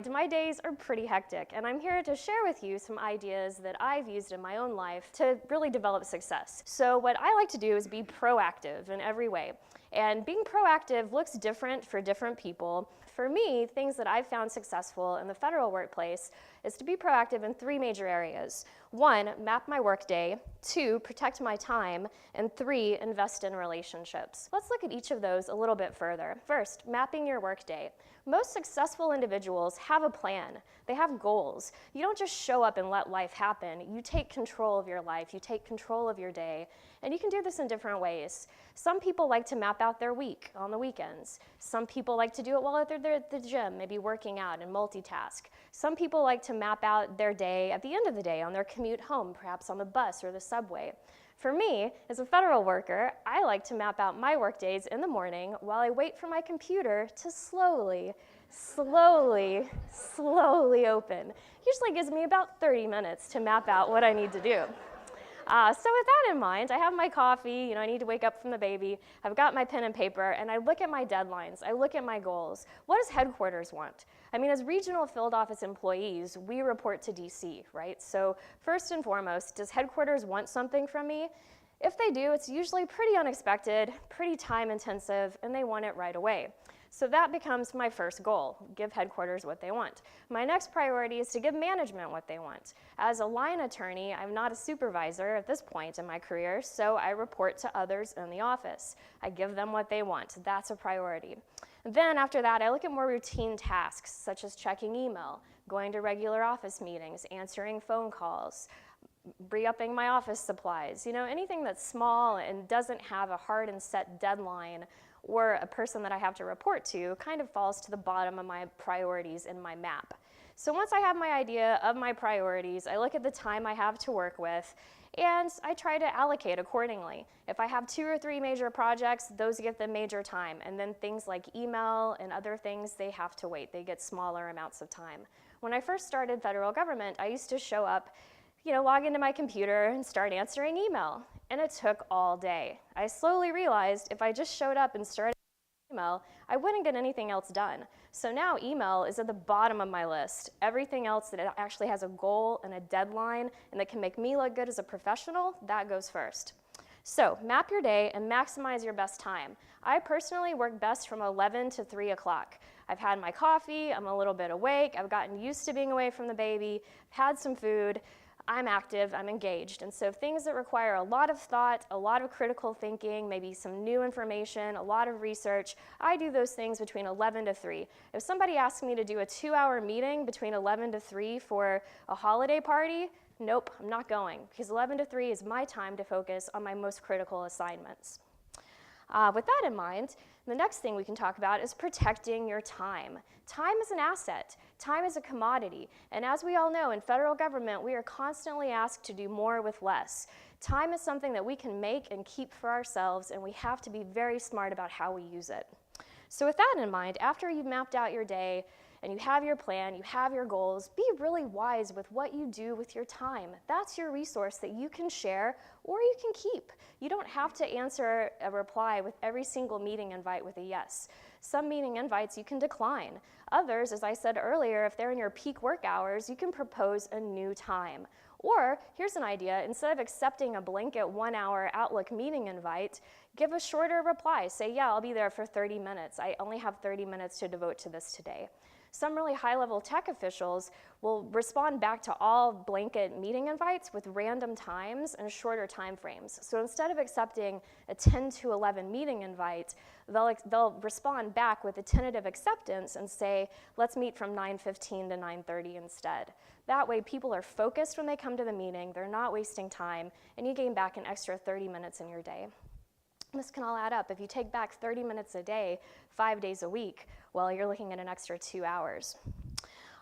My days are pretty hectic, and I'm here to share with you some ideas that I've used in my own life to really develop success. So what I like to do is be proactive in every way. And being proactive looks different for different people. For me, things that I've found successful in the federal workplace is to be proactive in 3 major areas. 1, map my workday. 2, protect my time. And 3, invest in relationships. Let's look at each of those a little bit further. First, mapping your workday. Most successful individuals have a plan. They have goals. You don't just show up and let life happen. You take control of your life. You take control of your day. And you can do this in different ways. Some people like to map out their week on the weekends. Some people like to do it while they're at the gym, maybe working out and multitask. Some people like to map out their day at the end of the day on their commute home, perhaps on the bus or the subway. For me, as a federal worker, I like to map out my work days in the morning while I wait for my computer to slowly open. Usually gives me about 30 minutes to map out what I need to do. So with that in mind, I have my coffee, I need to wake up from the baby, I've got my pen and paper, and I look at my deadlines, I look at my goals. What does headquarters want? I mean, as regional field office employees, we report to DC, right? So first and foremost, does headquarters want something from me? If they do, it's usually pretty unexpected, pretty time intensive, and they want it right away. So that becomes my first goal, give headquarters what they want. My next priority is to give management what they want. As a line attorney, I'm not a supervisor at this point in my career, so I report to others in the office. I give them what they want. That's a priority. Then after that, I look at more routine tasks, such as checking email, going to regular office meetings, answering phone calls, re-upping my office supplies. Anything that's small and doesn't have a hard and set deadline or a person that I have to report to kind of falls to the bottom of my priorities in my map. So once I have my idea of my priorities, I look at the time I have to work with, and I try to allocate accordingly. If I have 2 or 3 major projects, those get the major time, and then things like email and other things, they have to wait. They get smaller amounts of time. When I first started federal government, I used to show up, log into my computer and start answering email. And it took all day. I slowly realized if I just showed up and started email, I wouldn't get anything else done. So now email is at the bottom of my list. Everything else that actually has a goal and a deadline and that can make me look good as a professional, that goes first. So map your day and maximize your best time. I personally work best from 11 to 3 o'clock. I've had my coffee, I'm a little bit awake, I've gotten used to being away from the baby, I've had some food, I'm active, I'm engaged. And so things that require a lot of thought, a lot of critical thinking, maybe some new information, a lot of research, I do those things between 11 to 3. If somebody asks me to do a 2-hour meeting between 11 to 3 for a holiday party, nope, I'm not going, because 11 to 3 is my time to focus on my most critical assignments. With that in mind, the next thing we can talk about is protecting your time. Time is an asset. Time is a commodity. And as we all know, in federal government, we are constantly asked to do more with less. Time is something that we can make and keep for ourselves, and we have to be very smart about how we use it. So with that in mind, after you've mapped out your day, and you have your plan, you have your goals, be really wise with what you do with your time. That's your resource that you can share or you can keep. You don't have to answer a reply with every single meeting invite with a yes. Some meeting invites you can decline. Others, as I said earlier, if they're in your peak work hours, you can propose a new time. Or, here's an idea, instead of accepting a blanket 1-hour Outlook meeting invite, give a shorter reply. Say, yeah, I'll be there for 30 minutes. I only have 30 minutes to devote to this today. Some really high-level tech officials will respond back to all blanket meeting invites with random times and shorter time frames. So instead of accepting a 10 to 11 meeting invite, they'll respond back with a tentative acceptance and say, let's meet from 9:15 to 9:30 instead. That way people are focused when they come to the meeting, they're not wasting time, and you gain back an extra 30 minutes in your day. This can all add up. If you take back 30 minutes a day, 5 days a week, well, you're looking at an extra 2 hours.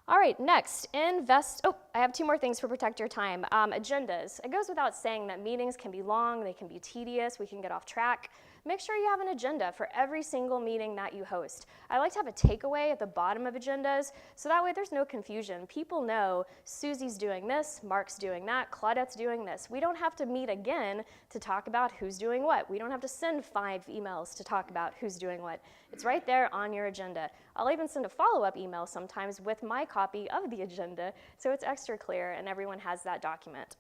All right, next, invest. Oh, I have 2 more things for protect your time. Agendas. It goes without saying that meetings can be long, they can be tedious, we can get off track. Make sure you have an agenda for every single meeting that you host. I like to have a takeaway at the bottom of agendas, so that way there's no confusion. People know Susie's doing this, Mark's doing that, Claudette's doing this. We don't have to meet again to talk about who's doing what. We don't have to send 5 emails to talk about who's doing what. It's right there on your agenda. I'll even send a follow-up email sometimes with my copy of the agenda, so it's extra clear and everyone has that document.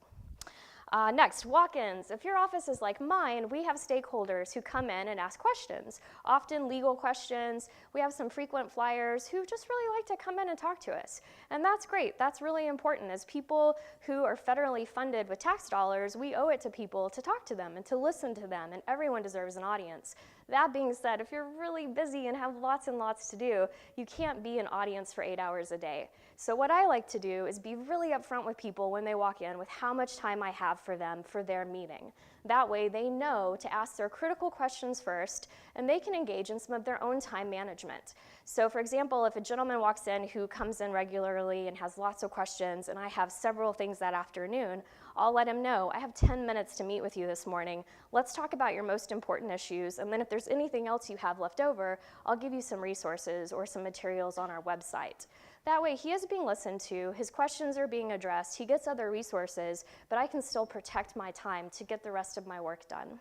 Next, walk-ins. If your office is like mine, we have stakeholders who come in and ask questions, often legal questions. We have some frequent flyers who just really like to come in and talk to us. And that's great. That's really important. As people who are federally funded with tax dollars, we owe it to people to talk to them and to listen to them, and everyone deserves an audience. That being said, if you're really busy and have lots and lots to do, you can't be an audience for 8 hours a day. So what I like to do is be really upfront with people when they walk in with how much time I have for them for their meeting. That way they know to ask their critical questions first, and they can engage in some of their own time management. So for example, if a gentleman walks in who comes in regularly and has lots of questions, and I have several things that afternoon, I'll let him know, I have 10 minutes to meet with you this morning. Let's talk about your most important issues, and then if there's anything else you have left over, I'll give you some resources or some materials on our website. That way he is being listened to, his questions are being addressed, he gets other resources, but I can still protect my time to get the rest of my work done.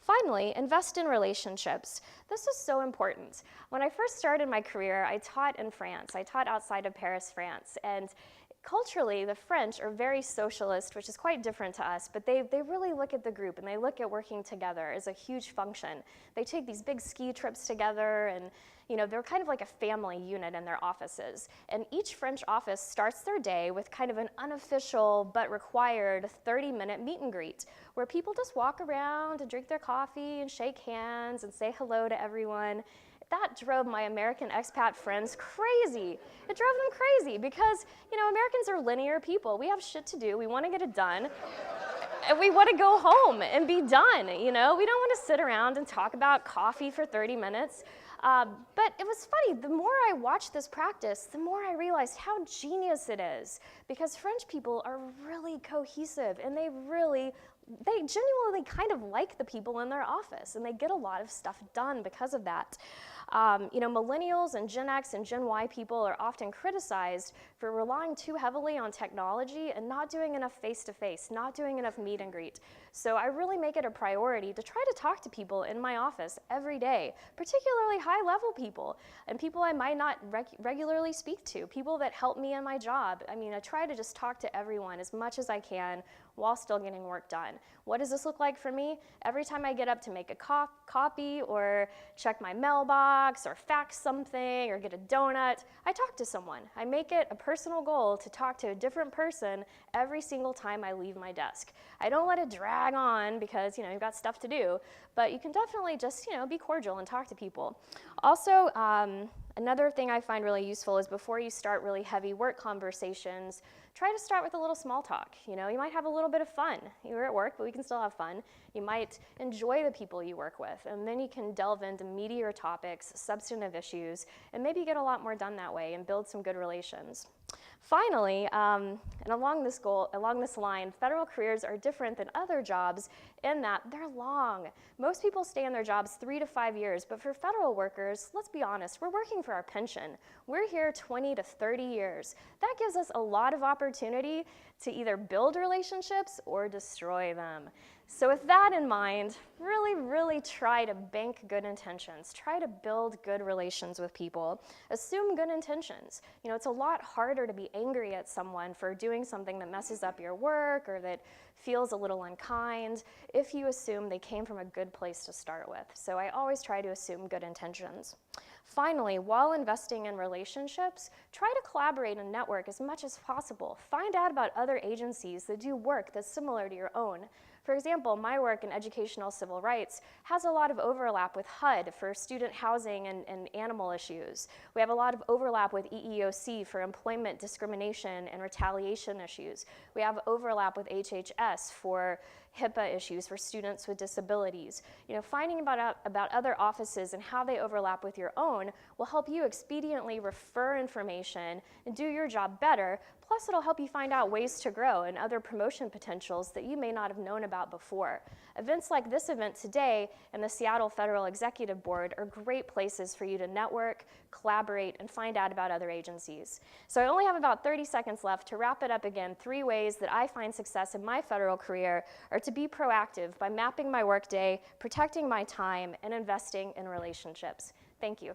Finally, invest in relationships. This is so important. When I first started my career, I taught in France. I taught outside of Paris, France, and culturally, the French are very socialist, which is quite different to us, but they really look at the group and they look at working together as a huge function. They take these big ski trips together, and they're kind of like a family unit in their offices. And each French office starts their day with kind of an unofficial but required 30-minute meet and greet, where people just walk around and drink their coffee and shake hands and say hello to everyone. That drove my American expat friends crazy. It drove them crazy because, Americans are linear people. We have shit to do. We want to get it done. And we want to go home and be done, We don't want to sit around and talk about coffee for 30 minutes. But it was funny. The more I watched this practice, the more I realized how genius it is, because French people are really cohesive, and they genuinely kind of like the people in their office, and they get a lot of stuff done because of that. Millennials and Gen X and Gen Y people are often criticized for relying too heavily on technology and not doing enough face-to-face, not doing enough meet and greet. So I really make it a priority to try to talk to people in my office every day, particularly high-level people and people I might not regularly speak to, people that help me in my job. I try to just talk to everyone as much as I can while still getting work done. What does this look like for me? Every time I get up to make a copy or check my mailbox or fax something or get a donut, I talk to someone. I make it a personal goal to talk to a different person every single time I leave my desk. I don't let it drag on because, you've got stuff to do, but you can definitely just, be cordial and talk to people. Also, another thing I find really useful is before you start really heavy work conversations, try to start with a little small talk. You might have a little bit of fun. You're at work, but we can still have fun. You might enjoy the people you work with, and then you can delve into meatier topics, substantive issues, and maybe get a lot more done that way and build some good relations. Finally, and along this line, federal careers are different than other jobs in that they're long. Most people stay in their jobs 3 to 5 years, but for federal workers, let's be honest, we're working for our pension. We're here 20 to 30 years. That gives us a lot of opportunity to either build relationships or destroy them. So with that in mind, really try to bank good intentions. Try to build good relations with people. Assume good intentions. It's a lot harder to be angry at someone for doing something that messes up your work or that feels a little unkind if you assume they came from a good place to start with. So I always try to assume good intentions. Finally, while investing in relationships, try to collaborate and network as much as possible. Find out about other agencies that do work that's similar to your own. For example, my work in educational civil rights has a lot of overlap with HUD for student housing and animal issues. We have a lot of overlap with EEOC for employment discrimination and retaliation issues. We have overlap with HHS for HIPAA issues for students with disabilities. Finding about other offices and how they overlap with your own will help you expediently refer information and do your job better. Plus, it'll help you find out ways to grow and other promotion potentials that you may not have known about before. Events like this event today and the Seattle Federal Executive Board are great places for you to network, collaborate, and find out about other agencies. So I only have about 30 seconds left to wrap it up again. 3 ways that I find success in my federal career are to be proactive by mapping my workday, protecting my time, and investing in relationships. Thank you.